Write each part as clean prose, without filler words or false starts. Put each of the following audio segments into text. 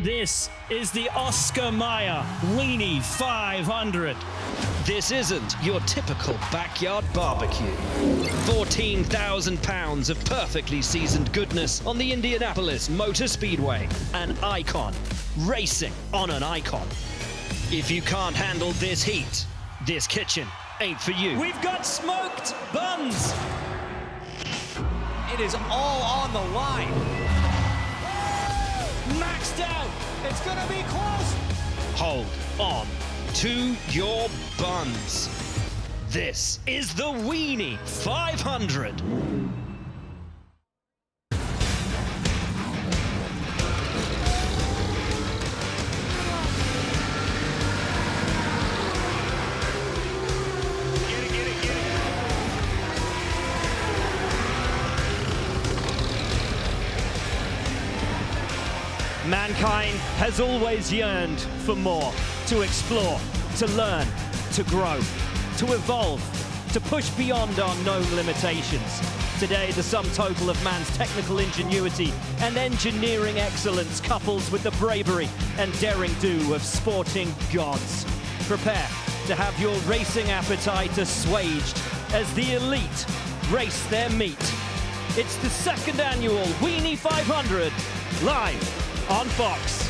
This is the Oscar Mayer Wienie 500. This isn't your typical backyard barbecue. 14,000 pounds of perfectly seasoned goodness on the Indianapolis Motor Speedway. An icon. Racing on an icon. If you can't handle this heat, this kitchen ain't for you. We've got smoked buns. It is all on the line. Maxed out. It's gonna be close. Hold on to your buns. This is the Wienie 500. Mankind has always yearned for more, to explore, to learn, to grow, to evolve, to push beyond our known limitations. Today, the sum total of man's technical ingenuity and engineering excellence couples with the bravery and daring do of sporting gods. Prepare to have your racing appetite assuaged as the elite race their meat. It's the second annual Wienie 500, live on Fox.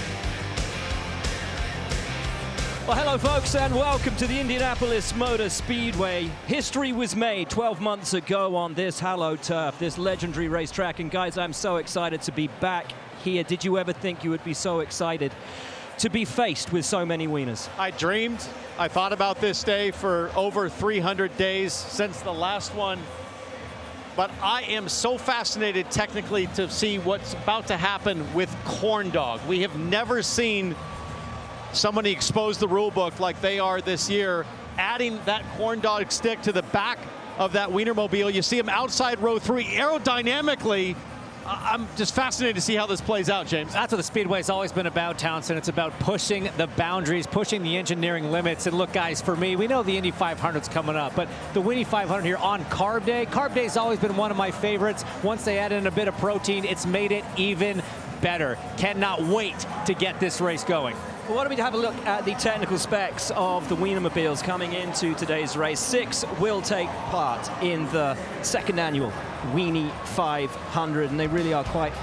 Well, hello folks, and welcome to the Indianapolis Motor Speedway. History was made 12 months ago on this hallowed turf, this legendary racetrack, and guys, I'm so excited to be back here. Did you ever think you would be so excited to be faced with so many wieners? I dreamed. I thought about this day for over 300 days since the last one. But I am so fascinated technically to see what's about to happen with corn dog. We have never seen somebody expose the rule book like they are this year, adding that corn dog stick to the back of that Wienermobile. You see him outside row 3 aerodynamically. I'm just fascinated to see how this plays out, James. That's what the Speedway's always been about, Townsend. It's about pushing the boundaries, pushing the engineering limits. And look, guys, for me, we know the Indy 500's coming up, but the Wienie 500 here on Carb Day's always been one of my favorites. Once they add in a bit of protein, it's made it even better. Cannot wait to get this race going. Well, why don't we have a look at the technical specs of the Wienermobiles coming into today's race. 6 will take part in the second annual Wienie 500, and they really are quite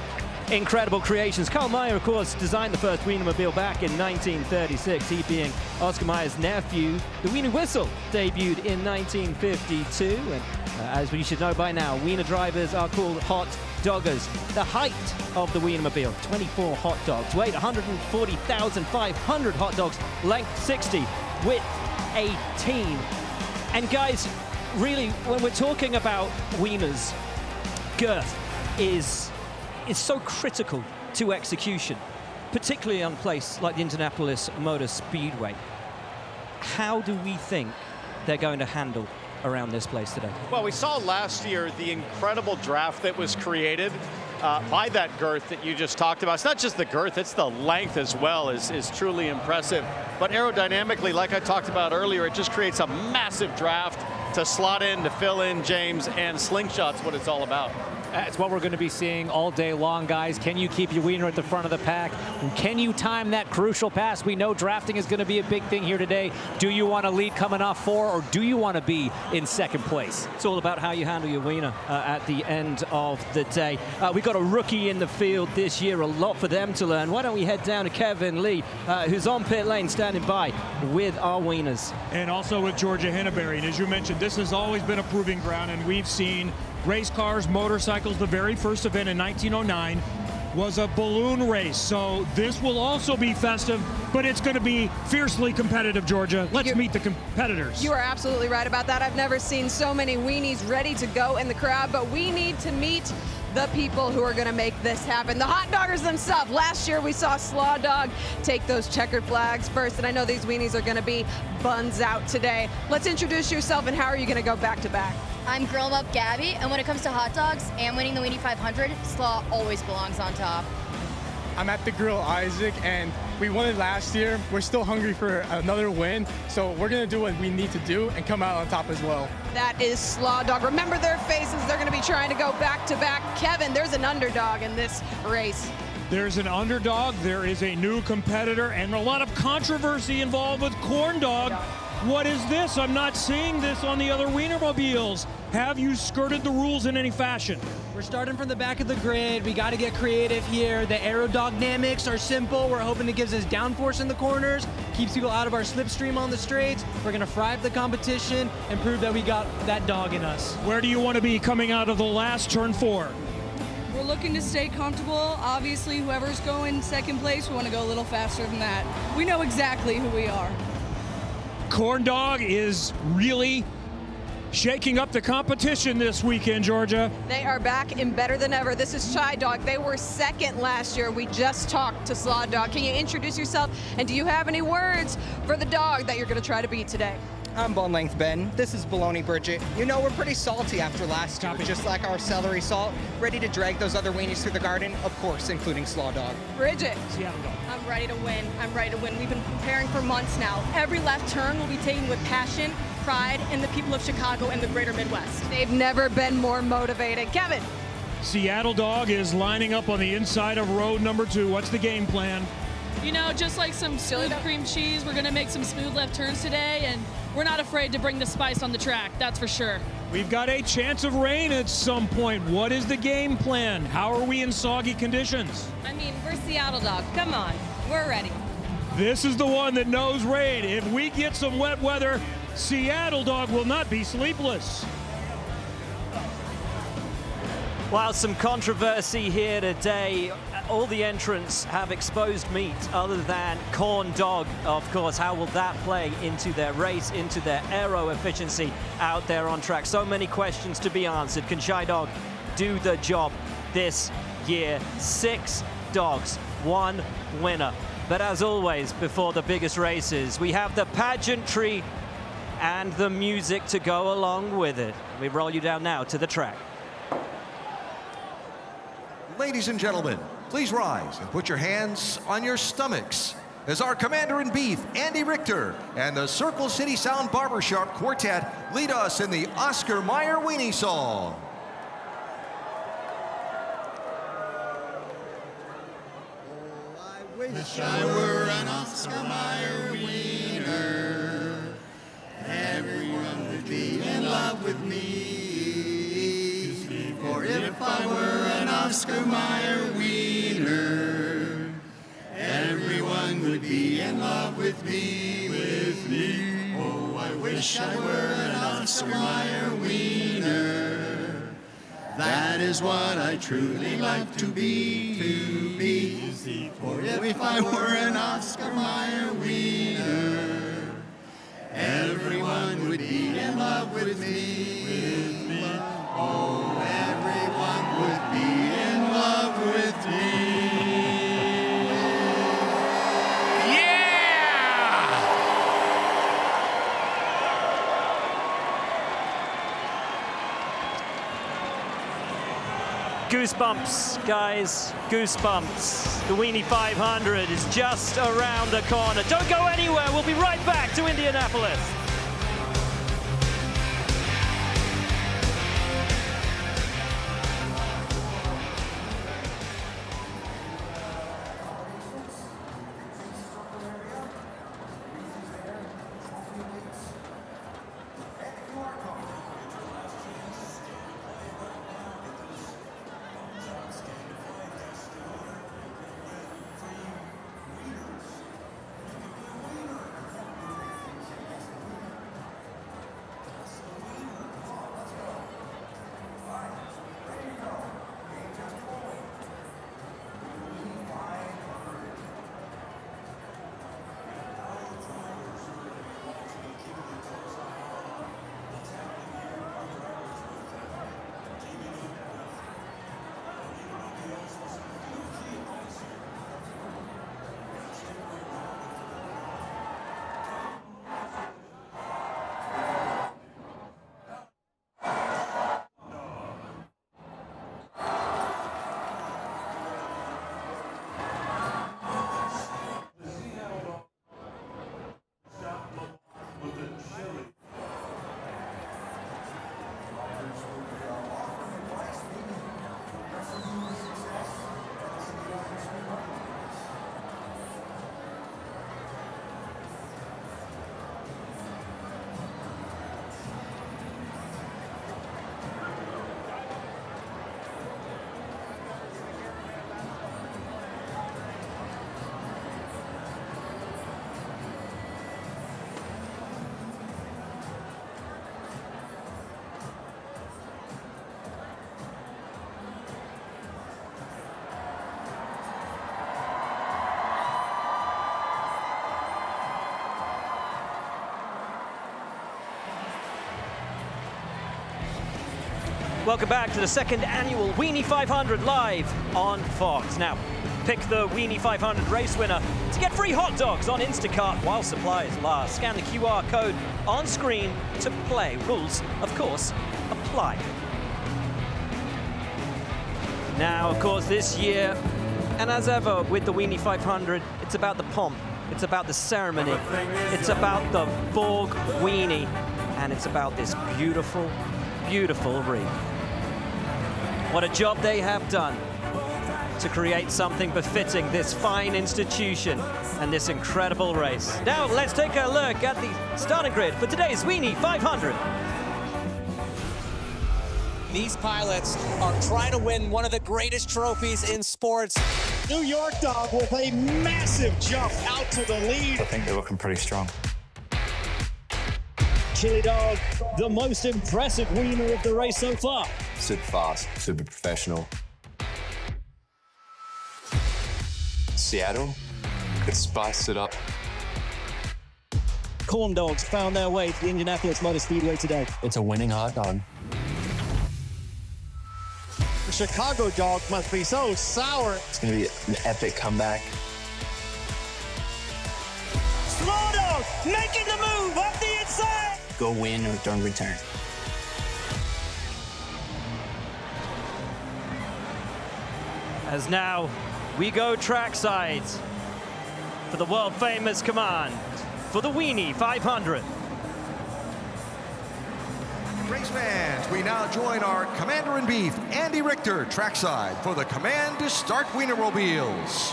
incredible creations. Carl Mayer, of course, designed the first Wienermobile back in 1936, he being Oscar Mayer's nephew. The Wienie Whistle debuted in 1952, and as we should know by now, Wiener drivers are called hot doggers. The height of the Wienermobile, 24 hot dogs. Weight, 140,500 hot dogs. Length, 60. Width, 18. And guys, really, when we're talking about wieners, girth is so critical to execution, particularly on a place like the Indianapolis Motor Speedway. How do we think they're going to handle around this place today? Well, we saw last year the incredible draft that was created by that girth that you just talked about. It's not just the girth, it's the length as well is truly impressive. But aerodynamically, like I talked about earlier, it just creates a massive draft to slot in, to fill in, James, and slingshot's what it's all about. It's what we're going to be seeing all day long, guys. Can you keep your wiener at the front of the pack? Can you time that crucial pass? We know drafting is going to be a big thing here today. Do you want to lead coming off 4, or do you want to be in second place? It's all about how you handle your wiener at the end of the day. We've got a rookie in the field this year, a lot for them to learn. Why don't we head down to Kevin Lee, who's on pit lane standing by with our wieners. And also with Georgia Henneberry. And as you mentioned, this has always been a proving ground, and we've seen race cars, motorcycles. The very first event in 1909 was a balloon race. So this will also be festive, but it's going to be fiercely competitive, Georgia. Let's meet the competitors. You are absolutely right about that. I've never seen so many weenies ready to go in the crowd, but we need to meet the people who are going to make this happen. The hot doggers themselves. Last year we saw Slaw Dog take those checkered flags first, and I know these weenies are going to be buns out today. Let's introduce yourself, and how are you going to go back to back? I'm Grill 'em Up Gabby, and when it comes to hot dogs and winning the Wienie 500, Slaw always belongs on top. I'm at the Grill Isaac, and we won it last year. We're still hungry for another win, so we're going to do what we need to do and come out on top as well. That is Slaw Dog. Remember their faces. They're going to be trying to go back to back. Kevin, there's an underdog in this race. There's an underdog, there is a new competitor, and a lot of controversy involved with Corn Dog. What is this? I'm not seeing this on the other Wienermobiles. Have you skirted the rules in any fashion? We're starting from the back of the grid. We got to get creative here. The aerodynamics are simple. We're hoping it gives us downforce in the corners, keeps people out of our slipstream on the straights. We're going to fry up the competition and prove that we got that dog in us. Where do you want to be coming out of the last turn 4? We're looking to stay comfortable. Obviously, whoever's going second place, we want to go a little faster than that. We know exactly who we are. Corn Dog is really shaking up the competition this weekend, Georgia. They are back and better than ever. This is Shy Dog. They were second last year. We just talked to Slaw Dog. Can you introduce yourself, and do you have any words for the dog that you're going to try to beat today? I'm Bone Length Ben. This is Baloney Bridget. You know, we're pretty salty after last year, just like our celery salt, ready to drag those other weenies through the garden, of course, including Slaw Dog. Bridget. Seattle Dog. I'm ready to win. I'm ready to win. We've been preparing for months now. Every left turn will be taken with passion, pride, and the people of Chicago and the greater Midwest. They've never been more motivated. Kevin. Seattle Dog is lining up on the inside of road number 2. What's the game plan? You know, just like some smooth cream cheese, we're going to make some smooth left turns today, and we're not afraid to bring the spice on the track, that's for sure. We've got a chance of rain at some point. What is the game plan? How are we in soggy conditions? I mean, we're Seattle Dog. Come on, we're ready. This is the one that knows rain. If we get some wet weather, Seattle Dog will not be sleepless. While some controversy here today, all the entrants have exposed meat other than Corn Dog. Of course, how will that play into their race, into their aero efficiency out there on track? So many questions to be answered. Can Shy Dog do the job this year? 6 dogs, 1 winner. But as always, before the biggest races, we have the pageantry and the music to go along with it. We roll you down now to the track. Ladies and gentlemen, please rise and put your hands on your stomachs as our Commander-in-Beef, Andy Richter, and the Circle City Sound Barbershop Quartet lead us in the Oscar Mayer Weenie song. I wish I were an Oscar Mayer wiener. Everyone would be in love with me. For if I were an Oscar Mayer wiener, everyone would be in love with me, Oh, I wish I were an Oscar Mayer wiener. That is what I truly like to be. For if I were an Oscar Mayer wiener, everyone would be in love with me, Oh, everyone would be in love with me. Goosebumps, guys, goosebumps. The Wienie 500 is just around the corner. Don't go anywhere. We'll be right back to Indianapolis. Welcome back to the second annual Wienie 500 live on Fox. Now, pick the Wienie 500 race winner to get free hot dogs on Instacart while supplies last. Scan the QR code on screen to play. Rules, of course, apply. Now, of course, this year, and as ever with the Wienie 500, it's about the pomp, it's about the ceremony, it's about the Borg Wienie, and it's about this beautiful, beautiful wreath. What a job they have done to create something befitting this fine institution and this incredible race. Now let's take a look at the starting grid for today's Wienie 500. These pilots are trying to win one of the greatest trophies in sports. New York dog with a massive jump out to the lead. I think they're looking pretty strong. Chili Dog, the most impressive wiener of the race so far. Super fast, super professional. Seattle could spice it up. Corn Dogs found their way to the Indianapolis Motor Speedway today. It's a winning hot dog. The Chicago dog must be so sour. It's going to be an epic comeback. Slow Dog making the move up the inside. Go win or don't return. As now we go trackside for the world famous command for the Wienie 500. Race fans, we now join our Commander-in-Chief, Andy Richter, trackside for the command to start Wienermobiles.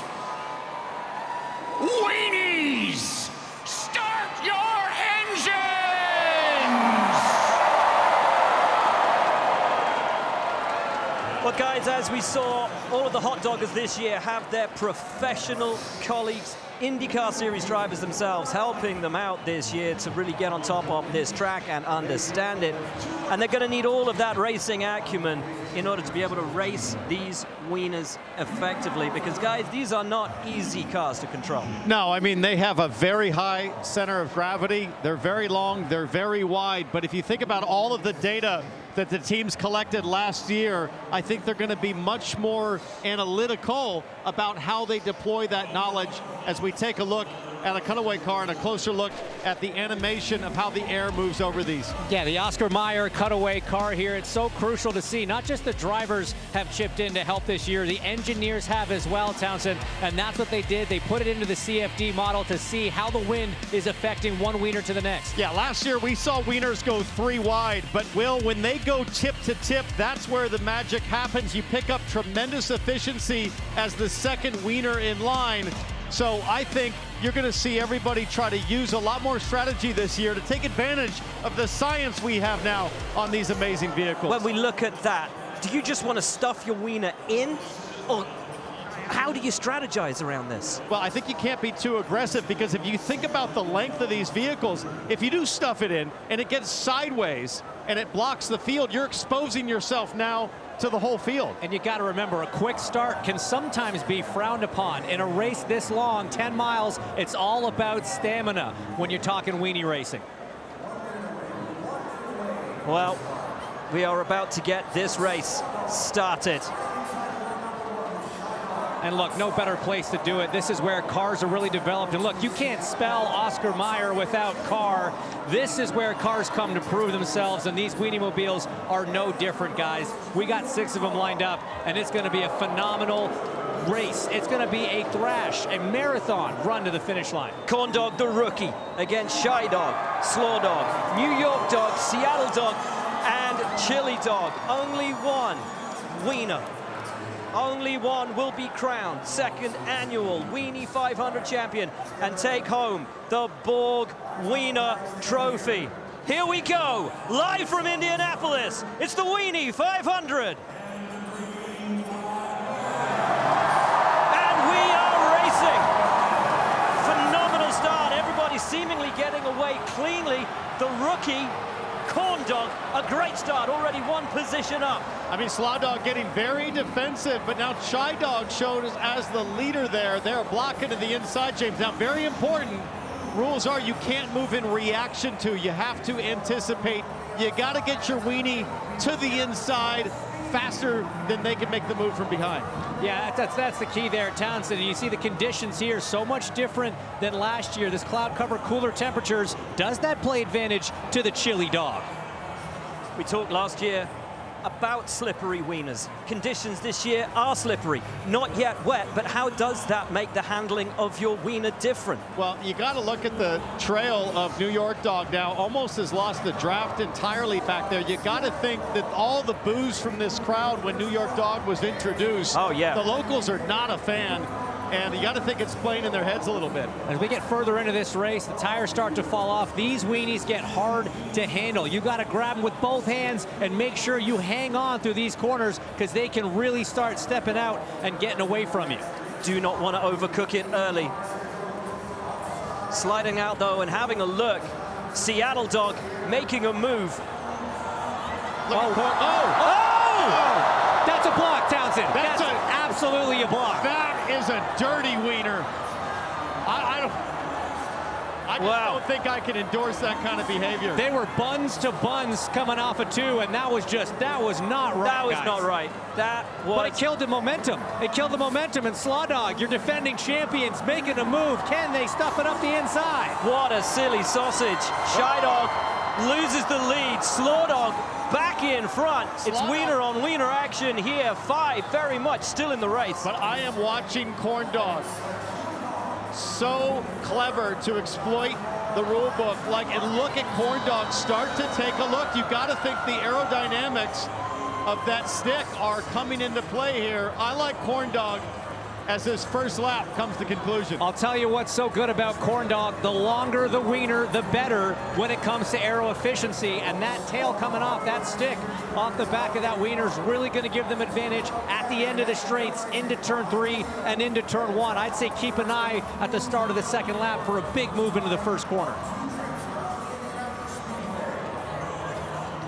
Wienies, start your engines! Well, guys, as we saw, all of the hot doggers this year have their professional colleagues, IndyCar Series drivers themselves, helping them out this year to really get on top of this track and understand it. And they're going to need all of that racing acumen in order to be able to race these wieners effectively, because, guys, these are not easy cars to control. No, I mean, they have a very high center of gravity. They're very long, they're very wide. But if you think about all of the data that the teams collected last year, I think they're going to be much more analytical about how they deploy that knowledge as we take a look at a cutaway car and a closer look at the animation of how the air moves over these. Yeah, the Oscar Mayer cutaway car here. It's so crucial to see. Not just the drivers have chipped in to help this year, the engineers have as well, Townsend, and that's what they did. They put it into the CFD model to see how the wind is affecting one wiener to the next. Yeah, last year we saw wieners go 3 wide, but Will, when they go tip to tip, that's where the magic happens. You pick up tremendous efficiency as the second wiener in line. So I think you're going to see everybody try to use a lot more strategy this year to take advantage of the science we have now on these amazing vehicles. When we look at that, do you just want to stuff your wiener in, or how do you strategize around this? Well, I think you can't be too aggressive, because if you think about the length of these vehicles, if you do stuff it in and it gets sideways and it blocks the field, you're exposing yourself now to the whole field. And you got to remember, a quick start can sometimes be frowned upon. In a race this long, 10 miles, it's all about stamina when you're talking weenie racing. Well, we are about to get this race started. And look, no better place to do it. This is where cars are really developed. And look, you can't spell Oscar Mayer without car. This is where cars come to prove themselves, and these Wieniemobiles are no different, guys. We got 6 of them lined up, and it's going to be a phenomenal race. It's going to be a thrash, a marathon run to the finish line. Corn Dog, the rookie, against Shy Dog, Slaw Dog, New York Dog, Seattle Dog, and Chili Dog. Only one wiener. Only one will be crowned second annual Wienie 500 champion and take home the Borg Wiener Trophy. Here we go, live from Indianapolis. It's the Wienie 500. And we are racing. Phenomenal start. Everybody seemingly getting away cleanly. The rookie, Corn Dog, a great start, already 1 position up. I mean, Slaw Dog getting very defensive, but now Shy Dog showed us as the leader there. They're blocking to the inside, James. Now, very important, rules are you can't move in reaction to. You have to anticipate You got to get your weenie to the inside faster than they can make the move from behind. Yeah, that's the key there, Townsend. You see the conditions here so much different than last year. This cloud cover, cooler temperatures. Does that play advantage to the chili dog? We talked last year about slippery wieners. Conditions this year are slippery, not yet wet, but how does that make the handling of your wiener different? Well, you got to look at the trail of New York Dog now. Almost has lost the draft entirely back there. You got to think that all the boos from this crowd when New York Dog was introduced, oh yeah, the locals are not a fan. And you got to think it's playing in their heads a little bit. As we get further into this race, the tires start to fall off. These weenies get hard to handle. You got to grab them with both hands and make sure you hang on through these corners because they can really start stepping out and getting away from you. Do not want to overcook it early. Sliding out though and having a look. Seattle Dog making a move. That's a block, Townsend. That's absolutely a block. That is a dirty wiener. I just don't think I can endorse that kind of behavior. They were buns to buns coming off of 2, and that was not right. That was not right. That was. But it killed the momentum. It killed the momentum. And Slaw Dog, your defending champions, making a move. Can they stuff it up the inside? What a silly sausage. Shy Dog loses the lead. Slaw Dog back in front. It's wiener on wiener action here. 5 very much still in the race. But I am watching Corn Dog. So clever to exploit the rule book. And look at Corn Dog start to take a look. You got to think the aerodynamics of that stick are coming into play here. I like Corn Dog as this first lap comes to conclusion. I'll tell you what's so good about Corn Dog. The longer the wiener, the better when it comes to aero efficiency. And that tail coming off, that stick off the back of that wiener is really going to give them advantage at the end of the straights into turn 3 and into turn 1. I'd say keep an eye at the start of the second lap for a big move into the first corner.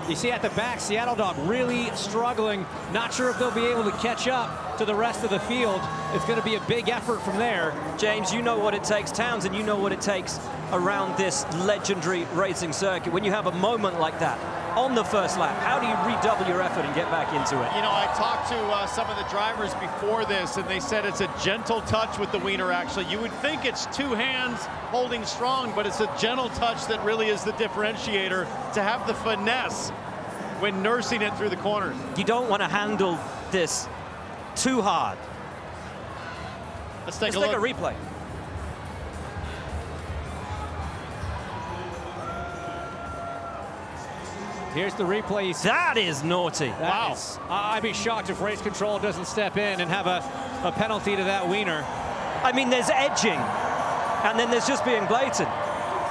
You see at the back, Seattle Dog really struggling. Not sure if they'll be able to catch up to the rest of the field. It's going to be a big effort from there. James, you know what it takes. Townsend, you know what it takes around this legendary racing circuit. When you have a moment like that on the first lap, how do you redouble your effort and get back into it? You know, I talked to some of the drivers before this, and they said it's a gentle touch with the wiener, actually. You would think it's 2 hands holding strong, but it's a gentle touch that really is the differentiator, to have the finesse when nursing it through the corners. You don't want to handle this too hard. Let's take a replay. Here's the replay. That is naughty. Wow. I'd be shocked if race control doesn't step in and have a penalty to that wiener. I mean, there's edging, and then there's just being blatant.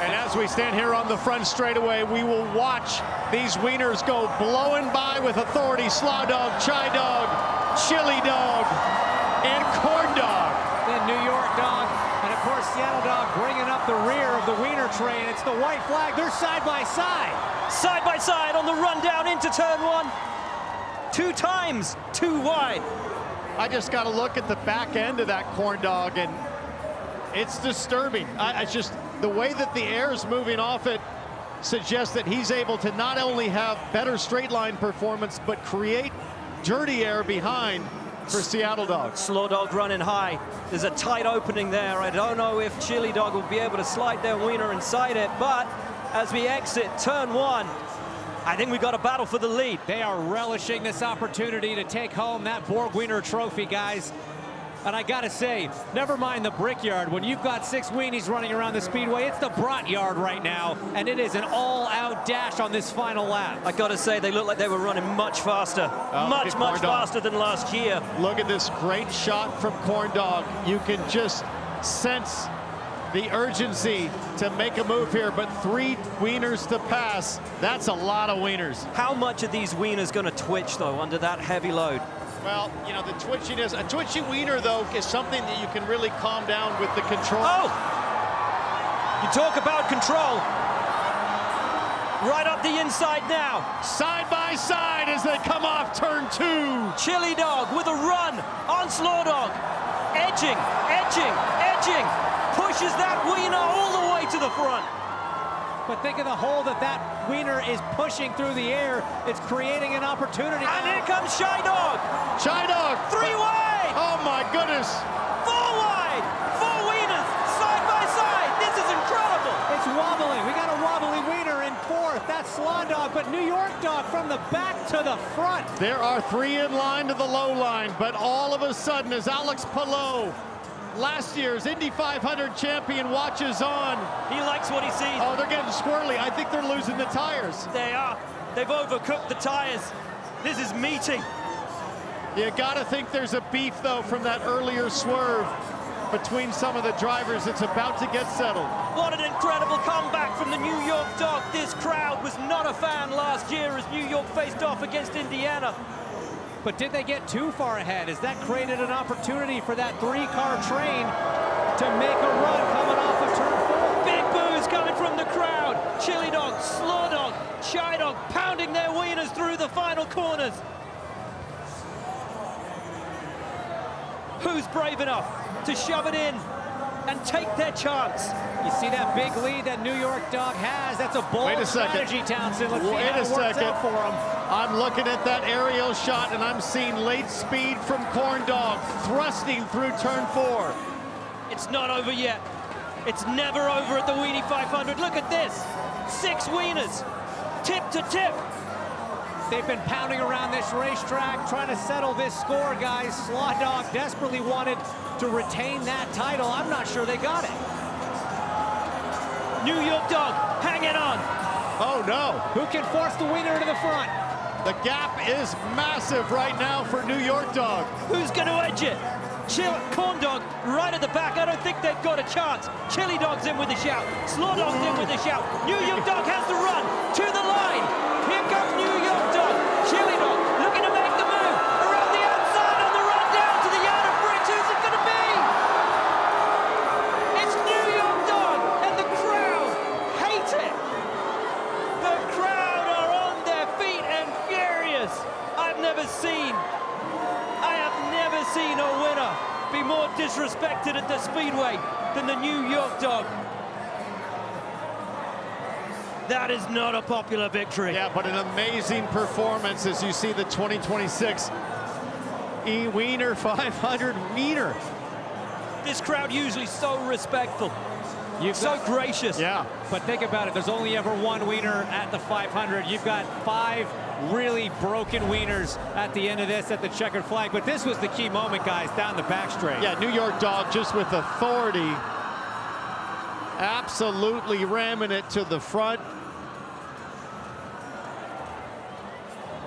And as we stand here on the front straightaway, we will watch these wieners go blowing by with authority. Slaw Dog, Chai Dog, Chili Dog, and Corn Dog. Then New York Dog, and of course Seattle Dog bringing up the rear of the wiener train. It's the white flag. They're side by side. Side by side on the run down into turn 1. 2 times, too wide. I just got to look at the back end of that Corn Dog, and it's disturbing. It's just the way that the air is moving off it suggests that he's able to not only have better straight line performance, but create dirty air behind for Seattle Dog. Slaw Dog running high. There's a tight opening there. I don't know if Chili Dog will be able to slide their wiener inside it, but as we exit turn 1, I think we got a battle for the lead. They are relishing this opportunity to take home that Borg Wiener trophy, guys. And I gotta say, never mind the Brickyard. When you've got 6 weenies running around the speedway, it's the Brat Yard right now, and it is an all-out dash on this final lap. I gotta say, they look like they were running much faster, much faster than last year. Look at this great shot from Corn Dog. You can just sense the urgency to make a move here, but 3 wieners to pass. That's a lot of wieners. How much are these wieners gonna twitch, though, under that heavy load? Well, you know, the twitchiness, a twitchy wiener, though, is something that you can really calm down with the control. Oh! You talk about control. Right up the inside now. Side by side as they come off turn 2. Chili Dog with a run on Slaw Dog. Edging, edging, edging. Pushes that wiener all the way to the front. But think of the hole that wiener is pushing through the air. It's creating an opportunity. And here comes Shy Dog. Shy Dog. 3 wide. Oh my goodness. 4 wide. 4 wieners side by side. This is incredible. It's wobbling. We got a wobbly wiener in 4th. That's Slaw Dog, but New York Dog from the back to the front. There are 3 in line to the low line, but all of a sudden as Alex Palou, last year's Indy 500 champion, watches on. He likes what he sees. Oh, they're getting squirrely. I think they're losing the tires. They are. They've overcooked the tires. This is meaty. You gotta think there's a beef, though, from that earlier swerve between some of the drivers. It's about to get settled. What an incredible comeback from the New York Dog. This crowd was not a fan last year as New York faced off against Indiana. But did they get too far ahead? Has that created an opportunity for that 3-car train to make a run coming off of turn 4? Big boos coming from the crowd. Chili Dog, Slaw Dog, Shy Dog pounding their wieners through the final corners. Who's brave enough to shove it in and take their chance? You see that big lead that New York Dog has? That's a bold strategy, Townsend. Let's see how it works out for him. I'm looking at that aerial shot, and I'm seeing late speed from Corn Dog thrusting through turn 4. It's not over yet. It's never over at the Wienie 500. Look at this. 6 wieners, tip to tip. They've been pounding around this racetrack, trying to settle this score, guys. Slaw Dog desperately wanted to retain that title. I'm not sure they got it. New York Dog hanging on. Oh, no. Who can force the wiener to the front? The gap is massive right now for New York Dog. Who's going to edge it? Corn Dog right at the back. I don't think they've got a chance. Chili Dog's in with a shout. Slaw Dog's in with a shout. New York Dog has to run to the line. Here comes New York Dog. Chili Dog looking to make the move around the outside on the run down to the yard of bricks. Who's it going to be? It's New York Dog, and the crowd hate it. The crowd are on their feet and furious. I have never seen a winner be more disrespected at the Speedway than the New York Dog. That is not a popular victory. Yeah, but an amazing performance as you see the 2026 Wiener 500 wiener. This crowd usually so respectful. So gracious. Yeah. But think about it. There's only ever 1 wiener at the 500. You've got 5 really broken wieners at the end of this at the checkered flag. But this was the key moment, guys, down the back straight. Yeah, New York Dog just with authority. Absolutely ramming it to the front.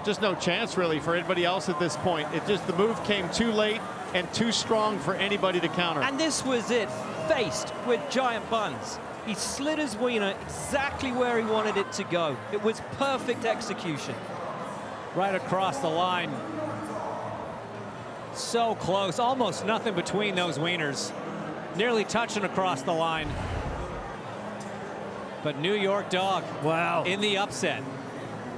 Just no chance really for anybody else at this point. It just, the move came too late and too strong for anybody to counter. And this was it, faced with giant buns. He slid his wiener exactly where he wanted it to go. It was perfect execution. Right across the line. So close, almost nothing between those wieners. Nearly touching across the line. But New York Dog, wow, in the upset.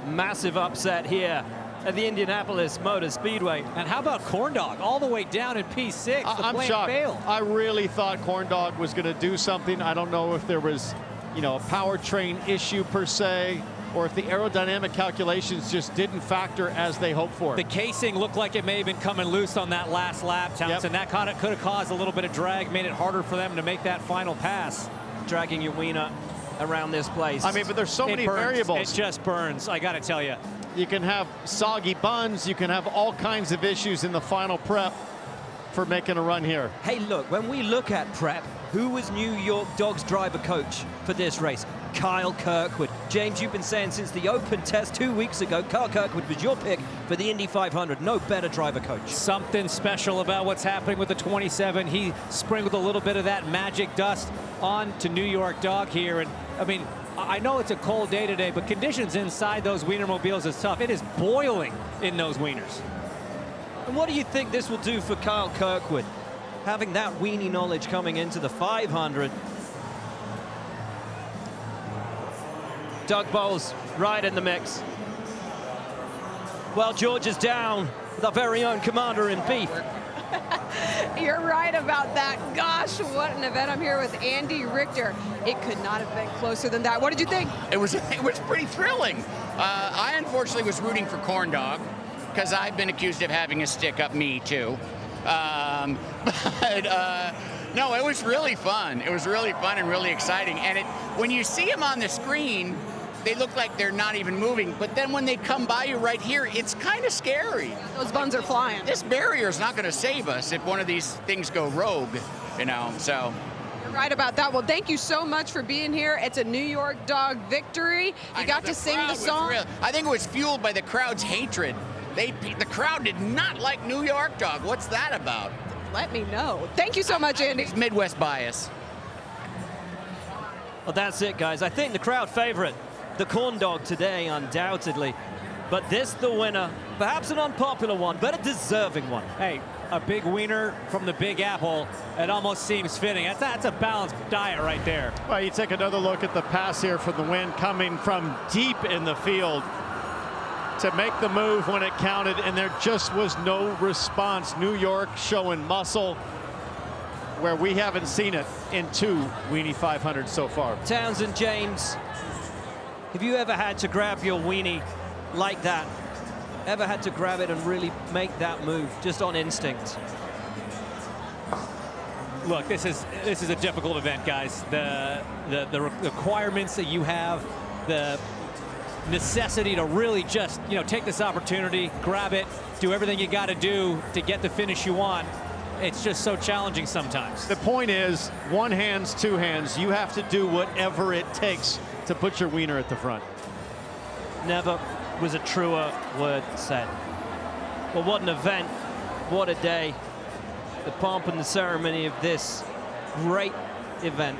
Massive upset here at the Indianapolis Motor Speedway. And how about Corn Dog all the way down in P6? I'm shocked. Failed. I really thought Corn Dog was going to do something. I don't know if there was, you know, a powertrain issue per se, or if the aerodynamic calculations just didn't factor as they hoped for. The casing looked like it may have been coming loose on that last lap, Townsend. Yep. That could have caused a little bit of drag, made it harder for them to make that final pass. Dragging your wiener around this place. I mean, but there's so many burns. variables. It just burns, I got to tell you. You can have soggy buns. You can have all kinds of issues in the final prep for making a run here. Hey, look, when we look at prep, who was New York Dog's driver coach for this race? Kyle Kirkwood. James, you've been saying since the open test 2 weeks ago, Kyle Kirkwood was your pick for the Indy 500. No better driver coach. Something special about what's happening with the 27. He sprinkled a little bit of that magic dust on to New York Dog here. And I mean, I know it's a cold day today, but conditions inside those Wienermobiles is tough. It is boiling in those wieners. And what do you think this will do for Kyle Kirkwood? Having that Wienie knowledge coming into the 500. Doug Bowles right in the mix. Well, George is down with our very own commander in beef. You're right about that. Gosh, what an event. I'm here with Andy Richter. It could not have been closer than that. What did you think? It was pretty thrilling. I unfortunately was rooting for Corn Dog because I've been accused of having a stick up me too. No, it was really fun. It was really fun and really exciting. And when you see them on the screen, they look like they're not even moving. But then when they come by you right here, it's kind of scary. Those buns are flying. This barrier is not going to save us if one of these things go rogue, you know, so. You're right about that. Well, thank you so much for being here. It's a New York Dog victory. You got to sing the song. I think it was fueled by the crowd's hatred. The crowd did not like New York Dog. What's that about? Let me know. Thank you so much, Andy. It's Midwest bias. Well, that's it, guys. I think the crowd favorite, the Corn Dog today, undoubtedly. But this, the winner, perhaps an unpopular one, but a deserving one. Hey, a big wiener from the Big Apple, it almost seems fitting. That's a balanced diet right there. Well, you take another look at the pass here for the win, coming from deep in the field to make the move when it counted, and there just was no response. New York showing muscle where we haven't seen it in 2 Wienie 500 so far. Townsend, James, have you ever had to grab your weenie like that? Ever had to grab it and really make that move just on instinct? Look, this is a difficult event, guys. The requirements that you have, the necessity to really just, take this opportunity, grab it, do everything you got to do to get the finish you want. It's just so challenging sometimes. The point is, one hand's two hands. You have to do whatever it takes to put your wiener at the front. Never was a truer word said. Well, what an event, what a day. The pomp and the ceremony of this great event,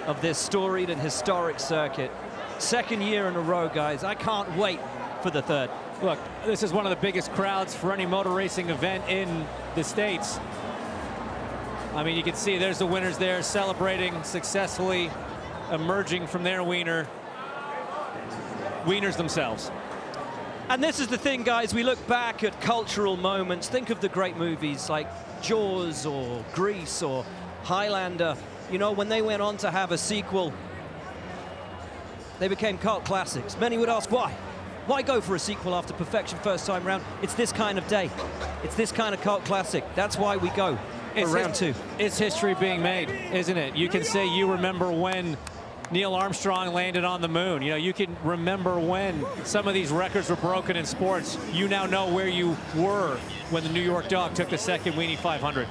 of this storied and historic circuit. Second year in a row, guys. I can't wait for the third. Look, this is one of the biggest crowds for any motor racing event in the States. I mean, you can see there's the winners there celebrating successfully, emerging from their wieners themselves. And this is the thing, guys, we look back at cultural moments. Think of the great movies like Jaws or Grease or Highlander. When they went on to have a sequel, they became cult classics. Many would ask why. Why go for a sequel after perfection first time round? It's this kind of day. It's this kind of cult classic. That's why we go for round 2. It's history being made, isn't it? You can say you remember when Neil Armstrong landed on the moon. You can remember when some of these records were broken in sports. You now know where you were when the New York Dog took the second Wienie 500.